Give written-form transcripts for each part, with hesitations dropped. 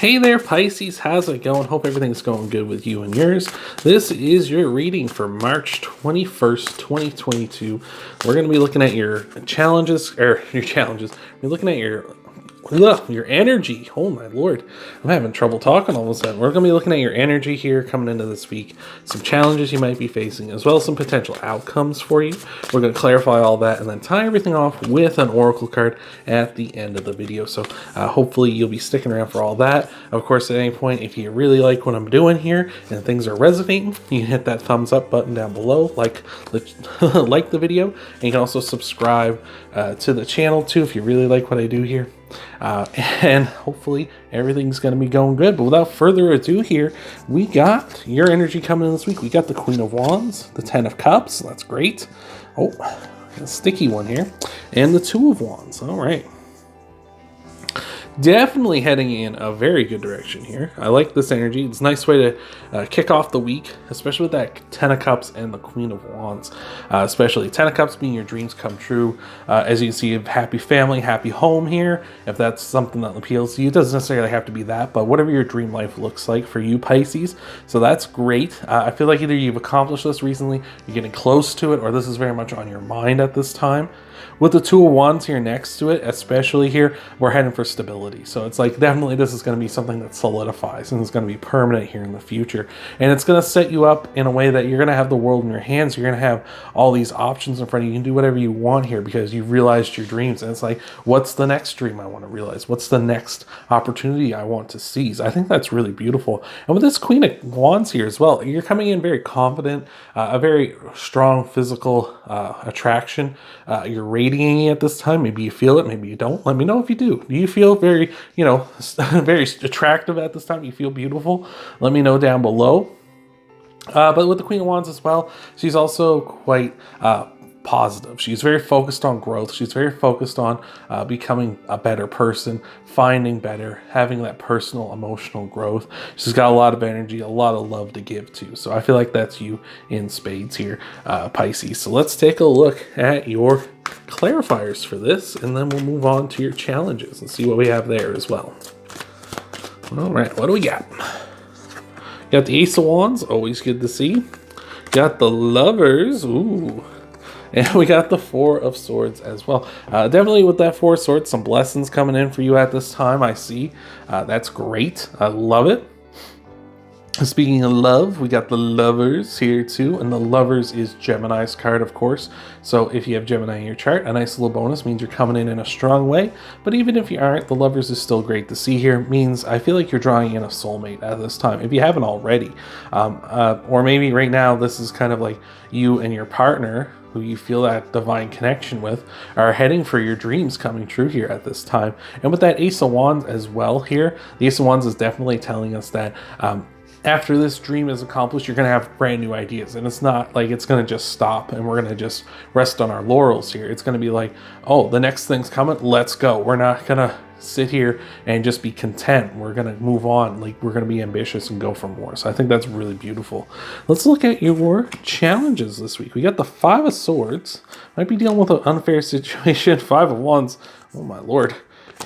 Hey there, Pisces. How's it going? Hope everything's going good with you and yours. This is your reading for March 21st, 2022. We're going to be looking at your challenges. We're looking at your energy. Oh my lord, I'm having trouble talking all of a sudden. We're going to be looking at your energy here coming into this week, some challenges you might be facing, as well as some potential outcomes for you. We're going to clarify all that and then tie everything off with an oracle card at the end of the video. So hopefully you'll be sticking around for all that. Of course, at any point, if you really like what I'm doing here and things are resonating, you can hit that thumbs up button down below, like the video, and you can also subscribe to the channel too if you really like what I do here. And hopefully everything's going to be going good. But without further ado here, we got your energy coming in this week. We got the Queen of Wands, the Ten of Cups. That's great. Oh, a sticky one here. And the Two of Wands. All right. Definitely heading in a very good direction here. I like this energy. It's a nice way to kick off the week, especially with that Ten of Cups and the Queen of Wands. Especially Ten of Cups being your dreams come true. As you can see, a happy family, happy home here. If that's something that appeals to you, it doesn't necessarily have to be that, but whatever your dream life looks like for you, Pisces. So that's great. I feel like either you've accomplished this recently, you're getting close to it, or this is very much on your mind at this time. With the Two of Wands here next to it, especially here, we're heading for stability. So it's like definitely this is going to be something that solidifies and it's going to be permanent here in the future. And it's going to set you up in a way that you're going to have the world in your hands. You're going to have all these options in front of you. You can do whatever you want here because you've realized your dreams. And it's like, what's the next dream I want to realize? What's the next opportunity I want to seize? I think that's really beautiful. And with this Queen of Wands here as well, you're coming in very confident, a very strong physical attraction. You're radiating at this time. Maybe you feel it, maybe you don't. Let me know if you do. Do you feel very, very attractive at this time? You feel beautiful? Let me know down below. But with the Queen of Wands as well, she's also quite positive. She's very focused on growth. She's very focused on becoming a better person, finding better, having that personal emotional growth. She's got a lot of energy, a lot of love to give to. So I feel like that's you in spades here, Pisces. So let's take a look at your clarifiers for this, and then we'll move on to your challenges and see what we have there as well. All right, what do we got? Got the Ace of Wands, always good to see. Got the Lovers, ooh. And we got the Four of Swords as well. Definitely with that Four of Swords, some blessings coming in for you at this time, I see. That's great. I love it. Speaking of love, we got the Lovers here too. And the Lovers is Gemini's card, of course. So if you have Gemini in your chart, a nice little bonus means you're coming in a strong way. But even if you aren't, the Lovers is still great to see here. Means I feel like you're drawing in a soulmate at this time, if you haven't already. Or maybe right now, this is kind of like you and your partner, who you feel that divine connection with, are heading for your dreams coming true here at this time. And with that Ace of Wands as well here, the Ace of Wands is definitely telling us that after this dream is accomplished, you're going to have brand new ideas. And it's not like it's going to just stop and we're going to just rest on our laurels here. It's going to be like, oh, the next thing's coming, let's go. We're not going to sit here and just be content. We're going to move on. Like, we're going to be ambitious and go for more. So I think that's really beautiful. Let's look at your challenges this week. We got the Five of Swords. Might be dealing with an unfair situation. Five of Wands. Oh my lord.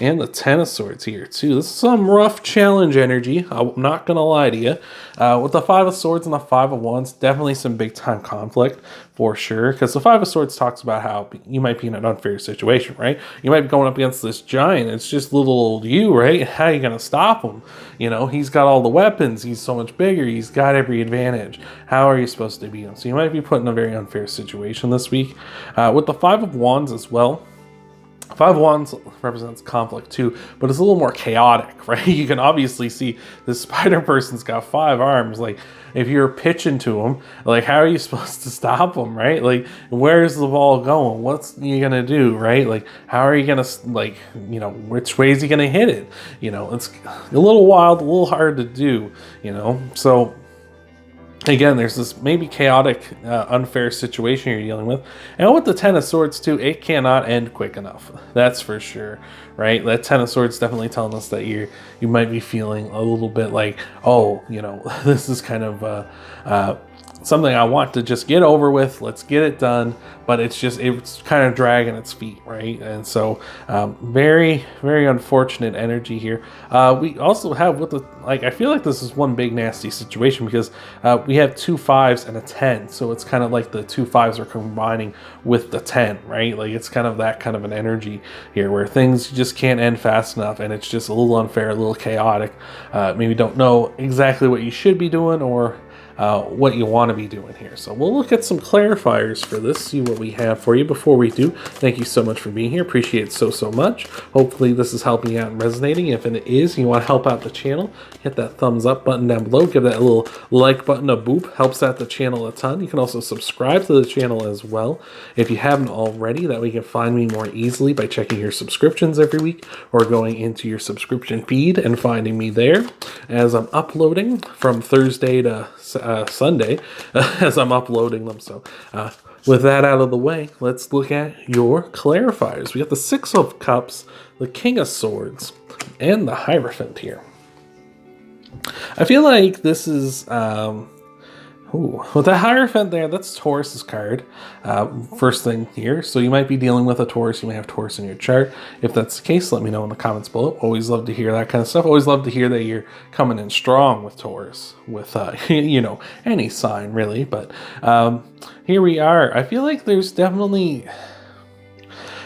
And the Ten of Swords here too. This is some rough challenge energy. I'm not going to lie to you. With the Five of Swords and the Five of Wands, definitely some big time conflict for sure. Because the Five of Swords talks about how you might be in an unfair situation, right? You might be going up against this giant. It's just little old you, right? How are you going to stop him? He's got all the weapons. He's so much bigger. He's got every advantage. How are you supposed to beat him? So you might be put in a very unfair situation this week. With the Five of Wands as well, Five of Wands represents conflict too, but it's a little more chaotic, right? You can obviously see this spider person's got 5 arms. Like, if you're pitching to him, like, how are you supposed to stop him, right? Like, where's the ball going? What's you gonna do, right? Like, how are you gonna, like, which way is he gonna hit it? It's a little wild, a little hard to do, so again, there's this maybe chaotic, unfair situation you're dealing with. And with the Ten of Swords too, it cannot end quick enough. That's for sure, right? That Ten of Swords definitely telling us that you might be feeling a little bit like, oh, this is kind of something I want to just get over with. Let's get it done. But it's kind of dragging its feet, right? And so very, very unfortunate energy here. We also have I feel like this is one big nasty situation because we have 2 5s and a 10. So it's kind of like the 2 5s are combining with the 10, right? Like it's kind of that kind of an energy here where things just can't end fast enough, and it's just a little unfair, a little chaotic. Maybe don't know exactly what you should be doing or what you want to be doing here. So we'll look at some clarifiers for this, see what we have for you. Before we do, thank you so much for being here. Appreciate it so much. Hopefully this is helping you out and resonating. If it is, you want to help out the channel, hit that thumbs up button down below. Give that little like button a boop. Helps out the channel a ton. You can also subscribe to the channel as well if you haven't already. That way you can find me more easily by checking your subscriptions every week or going into your subscription feed and finding me there as I'm uploading from Thursday to Sunday as I'm uploading them. So with that out of the way, let's look at your clarifiers. We got the 6 of Cups, the King of Swords, and the Hierophant here. I feel like this is with the Hierophant there, that's Taurus's card. First thing here, so you might be dealing with a Taurus. You may have Taurus in your chart. If that's the case, let me know in the comments below. Always love to hear that kind of stuff. Always love to hear that you're coming in strong with Taurus, with you know, any sign really. But here we are. I feel like there's definitely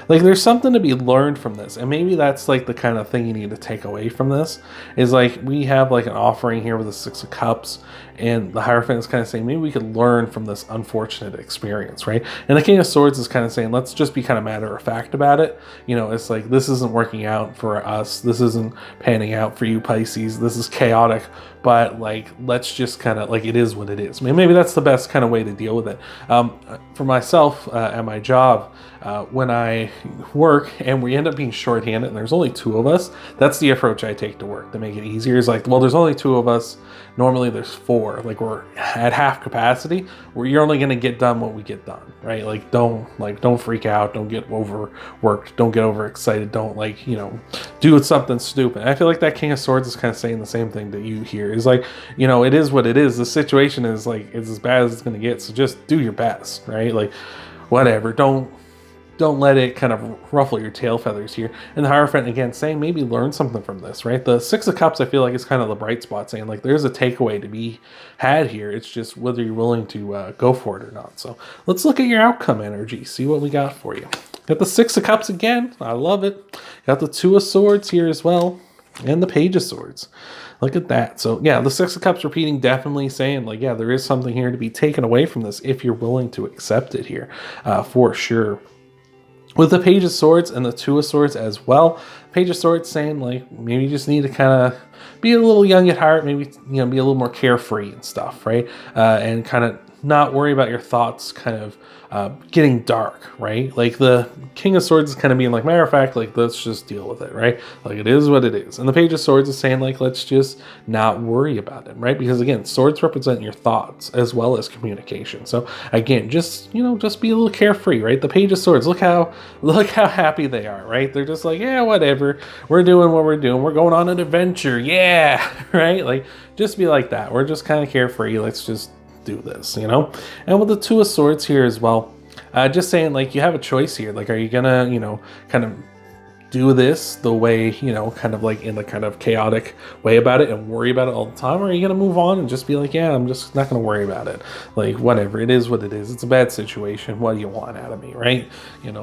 there's something to be learned from this, and maybe that's like the kind of thing you need to take away from this is like we have like an offering here with the 6 of Cups, and the Hierophant is kind of saying maybe we could learn from this unfortunate experience, right? And the King of Swords is kind of saying let's just be kind of matter of fact about it. You know, it's like this isn't working out for us. This isn't panning out for you, Pisces. This is chaotic, but like let's just kind of like it is what it is. Maybe that's the best kind of way to deal with it. For myself at my job, when I work and we end up being shorthanded and there's only 2 of us, that's the approach I take to work to make it easier. Is like, well, there's only 2 of us. Normally there's 4. Like we're at half capacity where you're only going to get done what we get done, right? Like don't freak out. Don't get overworked. Don't get overexcited. Don't do something stupid. I feel like that King of Swords is kind of saying the same thing that you hear. Is like, it is what it is. The situation is like, it's as bad as it's going to get. So just do your best, right? Like whatever. Don't let it kind of ruffle your tail feathers here. And the Hierophant, again, saying maybe learn something from this, right? The 6 of Cups, I feel like, is kind of the bright spot, saying, like, there's a takeaway to be had here. It's just whether you're willing to go for it or not. So let's look at your outcome energy, see what we got for you. Got the 6 of Cups again. I love it. Got the 2 of Swords here as well. And the Page of Swords. Look at that. So, yeah, the 6 of Cups repeating, definitely saying, like, yeah, there is something here to be taken away from this if you're willing to accept it here, for sure. With the Page of Swords and the 2 of Swords as well, Page of Swords saying like maybe you just need to kind of be a little young at heart, maybe be a little more carefree and stuff, right? And kind of not worry about your thoughts kind of getting dark, right? Like the King of Swords is kind of being like, matter of fact, like let's just deal with it, right? Like it is what it is. And the Page of Swords is saying like let's just not worry about it, right? Because again, swords represent your thoughts as well as communication. So again, just be a little carefree, right? The Page of Swords, look how happy they are, right? They're just like, yeah, whatever. We're doing what we're doing. We're going on an adventure, yeah, right? Like just be like that. We're just kind of carefree. Let's just do this, And with the 2 of Swords here as well, just saying like you have a choice here. Like, are you gonna kind of do this the way kind of like in the kind of chaotic way about it and worry about it all the time, or are you gonna move on and just be like, yeah, I'm just not gonna worry about it, like whatever, it is what it is, it's a bad situation, what do you want out of me, right?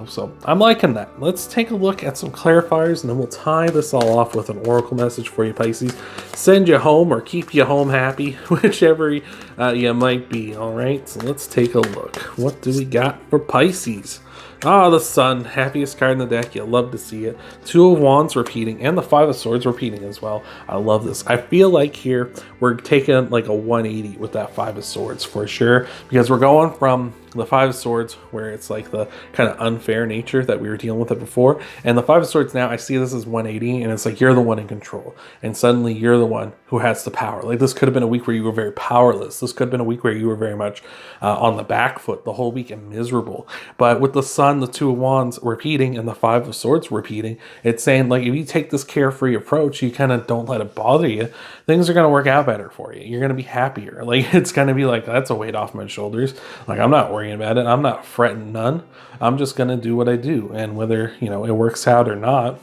So I'm liking that. Let's take a look at some clarifiers and then we'll tie this all off with an oracle message for you, Pisces. Send you home or keep you home happy, whichever you might be. All right, so let's take a look. What do we got for Pisces? The Sun, happiest card in the deck. You love to see it. 2 of Wands repeating, and the 5 of Swords repeating as well. I love this. I feel like here we're taking like a 180 with that 5 of Swords for sure, because we're going from the Five of Swords, where it's like the kind of unfair nature that we were dealing with it before. And the Five of Swords now, I see this as 180, and it's like you're the one in control. And suddenly you're the one who has the power. Like this could have been a week where you were very powerless. This could have been a week where you were very much on the back foot the whole week and miserable. But with the Sun, the Two of Wands repeating, and the Five of Swords repeating, it's saying like if you take this carefree approach, you kind of don't let it bother you, things are going to work out better for you. You're going to be happier. Like it's going to be like, that's a weight off my shoulders. Like I'm not worrying about it. I'm not fretting none. I'm just going to do what I do. And whether, you know, it works out or not,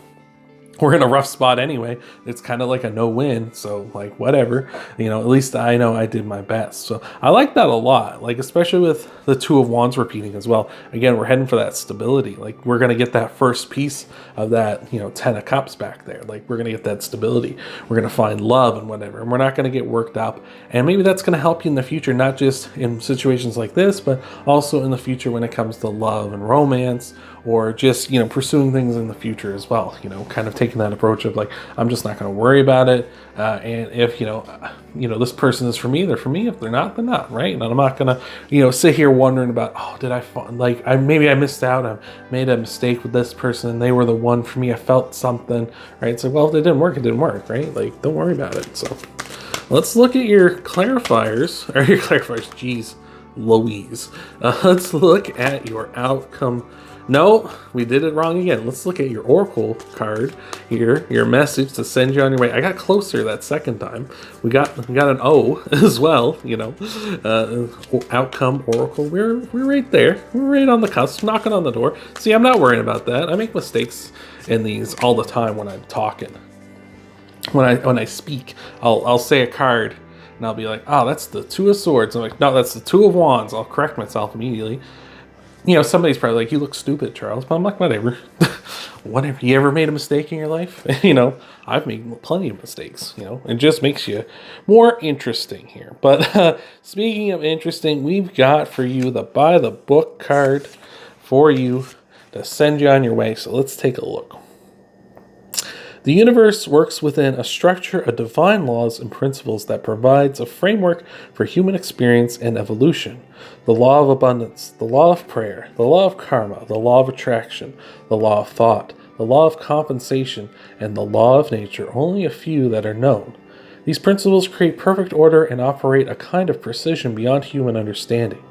we're in a rough spot anyway. It's kind of like a no-win. So like whatever, you know, at least I know I did my best. So I like that a lot. Like especially with the Two of Wands repeating as well. Again, we're heading for that stability. Like we're going to get that first piece of that, you know, 10 of Cups back there. Like we're going to get that stability. We're going to find love and whatever. And we're not going to get worked up. And maybe that's going to help you in the future, not just in situations like this, but also in the future when it comes to love and romance, or just, you know, pursuing things in the future as well, you know, kind of taking that approach of like, I'm just not going to worry about it. And if, you know, this person is for me, they're for me. If they're not, they're not, right? And I'm not going to, you know, sit here wondering about, oh, did I find, like, maybe I missed out. I made a mistake with this person and they were the one for me. I felt something, right? So, well, if it didn't work, it didn't work, right? Like, don't worry about it. So let's look at your clarifiers, or your clarifiers, geez, Louise. Let's look at your outcome. No, we did it wrong again. Let's look at your Oracle card here, your message to send you on your way. I got closer that second time. We got an O as well, you know. Outcome, Oracle, we're right there. We're right on the cusp, knocking on the door. See, I'm not worrying about that. I make mistakes in these all the time when I'm talking. When I speak, I'll say a card and I'll be like, oh, that's the Two of Swords. I'm like, no, that's the Two of Wands. I'll correct myself immediately. You know, somebody's probably like, you look stupid, Charles. But I'm like, whatever. Whatever. You ever made a mistake in your life? You know, I've made plenty of mistakes, you know. It just makes you more interesting here. But speaking of interesting, we've got for you the By the Book card for you to send you on your way. So let's take a look. The universe works within a structure of divine laws and principles that provides a framework for human experience and evolution. The law of abundance, the law of prayer, the law of karma, the law of attraction, the law of thought, the law of compensation, and the law of nature, only a few that are known. These principles create perfect order and operate a kind of precision beyond human understanding.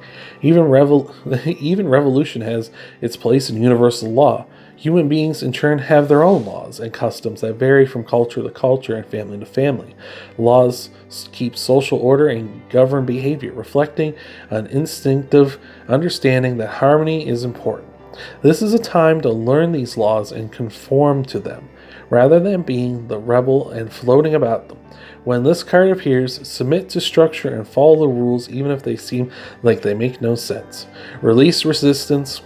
Even revolution has its place in universal law. Human beings, in turn, have their own laws and customs that vary from culture to culture and family to family. Laws keep social order and govern behavior, reflecting an instinctive understanding that harmony is important. This is a time to learn these laws and conform to them, rather than being the rebel and floating about them. When this card appears, submit to structure and follow the rules even if they seem like they make no sense. Release resistance,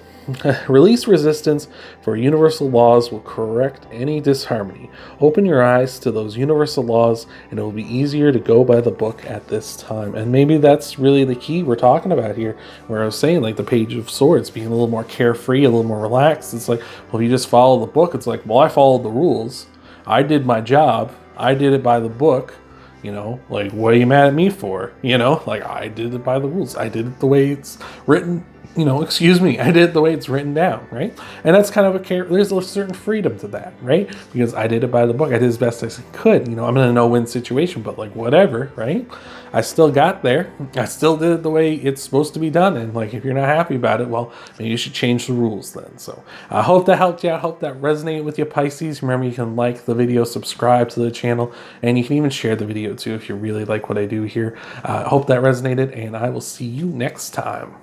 for universal laws will correct any disharmony. Open your eyes to those universal laws and it will be easier to go by the book at this time. And maybe that's really the key we're talking about here, where I was saying like the Page of Swords being a little more carefree, a little more relaxed. It's like, well, if you just follow the book, it's like, well, I followed the rules. I did my job. I did it by the book. You know, like, what are you mad at me for? You know, like, I did it by the rules. I did it the way it's written. You know, excuse me, I did it the way it's written down, right? And that's kind of there's a certain freedom to that, right? Because I did it by the book. I did as best as I could. You know, I'm in a no-win situation, but like, whatever, right? I still got there. I still did it the way it's supposed to be done. And like, if you're not happy about it, well, maybe you should change the rules then. So I hope that helped you out. Hope that resonated with you, Pisces. Remember, you can like the video, subscribe to the channel, and you can even share the video too if you really like what I do here. Hope that resonated, and I will see you next time.